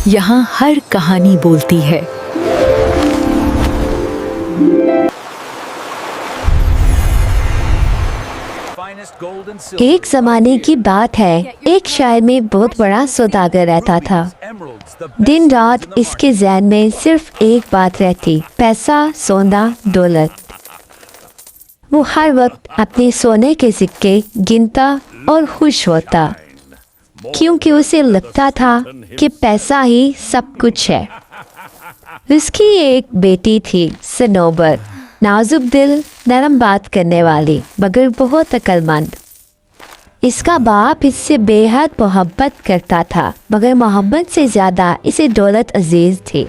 यहाँ हर कहानी बोलती है। एक जमाने की बात है, एक शहर में बहुत बड़ा सौदागर रहता था। दिन रात इसके ज़हन में सिर्फ एक बात रहती, पैसा, सोना, दौलत। वो हर वक्त अपने सोने के सिक्के गिनता और खुश होता, क्योंकि उसे लगता था कि पैसा ही सब कुछ है। उसकी एक बेटी थी, सनोबर, नाजुक दिल, नरम बात करने वाली, मगर बहुत अक्लमंद। इसका बाप इससे बेहद मोहब्बत करता था, मगर मोहब्बत से ज़्यादा इसे दौलत अजीज थी।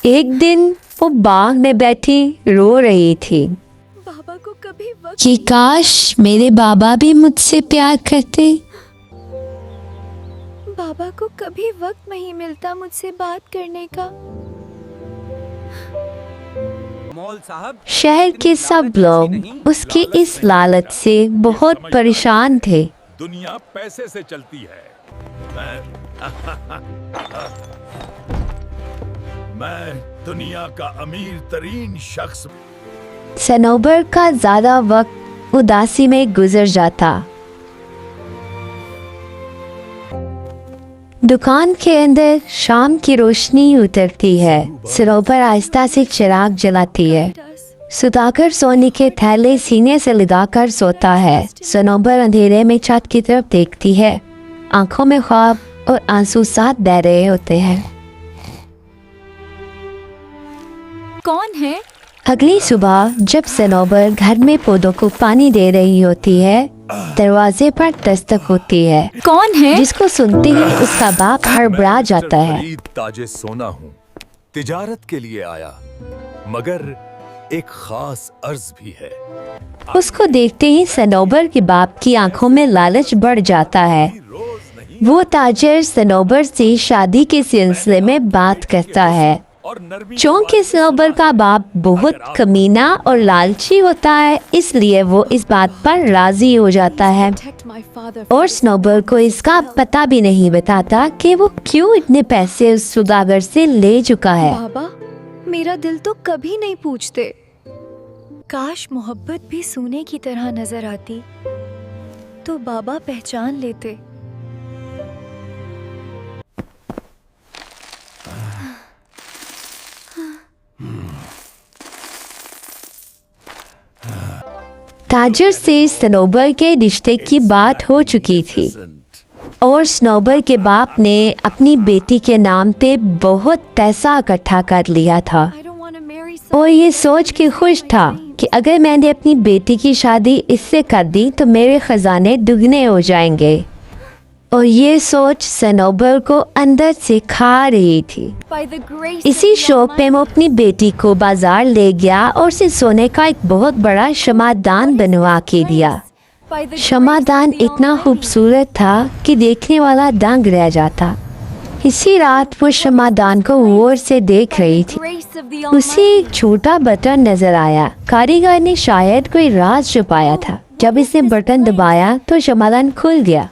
एक दिन वो बाग में बैठी रो रही थी बाबा को कभी वक्त कि काश मेरे बाबा भी मुझसे प्यार करते। बाबा को कभी वक्त नहीं मिलता मुझसे बात करने का। शहर के सब लोग उसकी इस लालच से बहुत परेशान थे। दुनिया पैसे से चलती है। मैं दुनिया का अमीर तरीन शख्स। सनोबर का ज्यादा वक्त उदासी में गुजर जाता। दुकान के अंदर शाम की रोशनी उतरती है। सनोबर आहिस्ता से चिराग जलाती है। सौदागर सोने के थैले सीने से लगाकर सोता है। सनोबर अंधेरे में छत की तरफ देखती है। आंखों में ख्वाब और आंसू साथ बह रहे होते हैं। कौन है? अगली सुबह जब सनोबर घर में पौधों को पानी दे रही होती है, दरवाजे पर दस्तक होती है। कौन है? जिसको सुनते ही उसका बाप हड़बड़ा जाता है। ताजे सोना हूँ, तिजारत के लिए आया, मगर एक खास अर्ज भी है। उसको देखते ही सनोबर के बाप की आंखों में लालच बढ़ जाता है। वो ताजर सनोबर से शादी के सिलसिले में बात करता है। चूंकि सनोबर का बाप बहुत कमीना और लालची होता है, इसलिए वो इस बात पर राजी हो जाता है और सनोबर को इसका पता भी नहीं बताता कि वो क्यों इतने पैसे उस सौदागर से ले चुका है। बाबा, मेरा दिल तो कभी नहीं पूछते। काश मोहब्बत भी सोने की तरह नजर आती तो बाबा पहचान लेते। ताजर से सनोबर के रिश्ते की बात हो चुकी थी और सनोबर के बाप ने अपनी बेटी के नाम पे बहुत पैसा इकट्ठा कर लिया था और ये सोच के खुश था कि अगर मैंने अपनी बेटी की शादी इससे कर दी तो मेरे खजाने दुगने हो जाएंगे। और ये सोच सनोबर को अंदर से खा रही थी। इसी शौक पे वो अपनी बेटी को बाजार ले गया और उसे सोने का एक बहुत बड़ा शमादान बनवा के दिया। शमादान इतना खूबसूरत था कि देखने वाला दंग रह जाता। इसी रात वो शमादान को गौर से देख रही थी। उसे एक छोटा बटन नजर आया। कारीगर ने शायद कोई राज छुपाया था। जब इसने बटन दबाया तो शमादान खुल गया।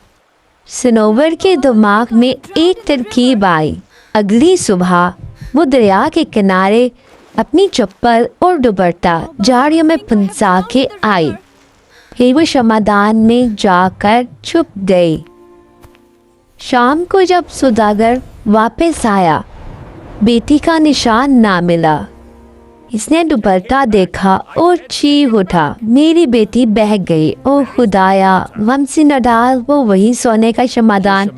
सनोबर के दिमाग में एक तरकीब आई। अगली सुबह वो दरिया के किनारे अपनी चप्पल और दुपट्टा झाड़ियों में फंसा के आई। फिर वो शमादान में जाकर छुप गई। शाम को जब सौदागर वापस आया, बेटी का निशान ना मिला। इसने दुपट्टा देखा और चीख उठा, मेरी बेटी बह गई। ओ खुदाया, गम से न डाल। वो वही सोने का शमादान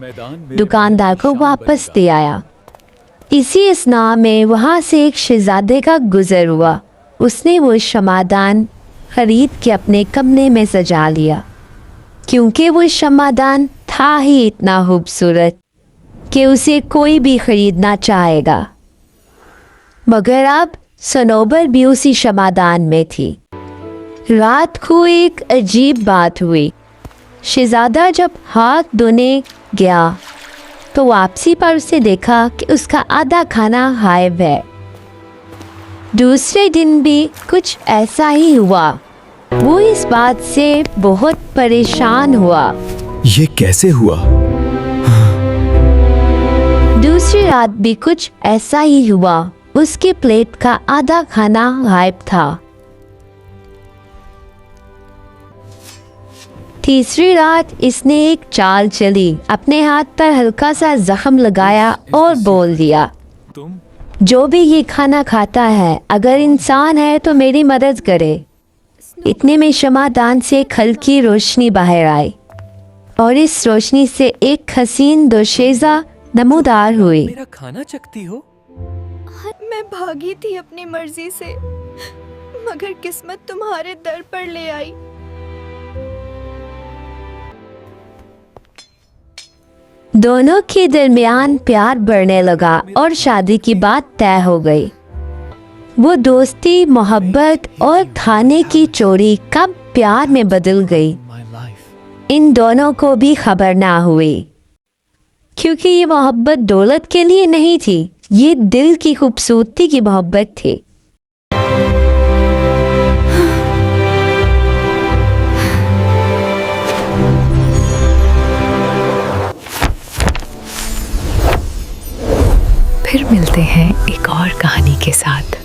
दुकानदार को वापस दे आया। इसी असना में वहाँ से एक शहजादे का गुजर हुआ। उसने वो शमादान खरीद के अपने कमरे में सजा लिया, क्योंकि वो शमादान था ही इतना खूबसूरत कि उसे कोई भी खरीदना चाहेगा। मगर अब सनोबर भी उसी शमादान में थी। रात को एक अजीब बात हुई। शहजादा जब हाथ धोने गया तो वापसी पर उसे देखा कि उसका आधा खाना गायब है। दूसरे दिन भी कुछ ऐसा ही हुआ। वो इस बात से बहुत परेशान हुआ। ये कैसे हुआ? दूसरी रात भी कुछ ऐसा ही हुआ। उसके प्लेट का आधा खाना गायब था। तीसरी रात इसने एक चाल चली, अपने हाथ पर हल्का सा जख्म लगाया और बोल दिया, तुम जो भी ये खाना खाता है अगर इंसान है तो मेरी मदद करे। इतने में शमादान से एक हल्की रोशनी बाहर आई और इस रोशनी से एक हसीन दोशेजा नमूदार हुई। मेरा खाना चखती हो? मैं भागी थी अपनी मर्जी से, मगर किस्मत तुम्हारे दर पर ले आई। दोनों के दरमियान प्यार बढ़ने लगा और शादी की बात तय हो गई। वो दोस्ती, मोहब्बत और खाने की चोरी कब प्यार में बदल गई, My life. इन दोनों को भी खबर ना हुई, क्योंकि ये मोहब्बत दौलत के लिए नहीं थी, ये दिल की खूबसूरती की मोहब्बत थी। फिर मिलते हैं एक और कहानी के साथ।